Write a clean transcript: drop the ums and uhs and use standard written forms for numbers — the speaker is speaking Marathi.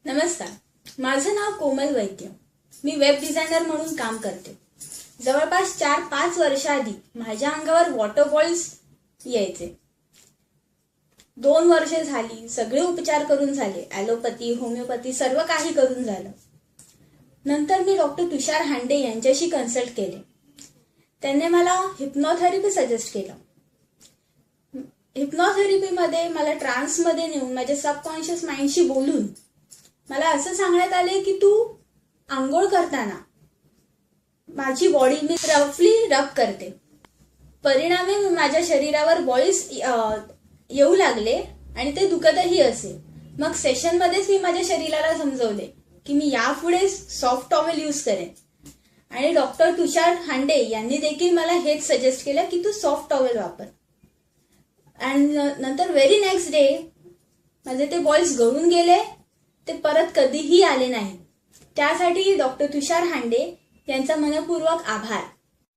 नमस्कार, माझं नाव कोमल वैद्य। मी वेब डिझायनर म्हणून काम करते। जवळपास 4-5 वर्षाआधी माझ्या अंगावर वॉटर बॉल्स यायचे। 2 वर्षे झाली, सगळे उपचार करून झाले, ॲलोपॅथी, होमिओपॅथी सर्व काही करून झालं। नंतर मी डॉक्टर तुषार हांडे यांच्याशी कन्सल्ट केले। त्यांनी मला हिप्नोथेरपी सजेस्ट केलं। हिप्नोथेरपीमध्ये मला ट्रान्समध्ये नेऊन माझ्या सबकॉन्शियस माइंडशी बोलून मला असं सांगण्यात आले की तू आंघोळ करताना माझी बॉडी मी रफली रब करते, परिणामी माझ्या शरीरावर बॉल्स येऊ लागले आणि ते दुखतही असे। मग सेशनमध्येच मी माझ्या शरीराला समजवले की मी यापुढे सॉफ्ट टॉवेल यूज करेन आणि डॉक्टर तुषार हांडे यांनी देखील मला हेच सजेस्ट केलं की तू सॉफ्ट टॉवेल वापर। आणि नंतर व्हेरी नेक्स्ट डे माझे ते बॉल्स गळून गेले, ते परत कधीही आले नाही। त्यासाठी डॉक्टर तुषार हांडे यांचा मनपूर्वक आभार।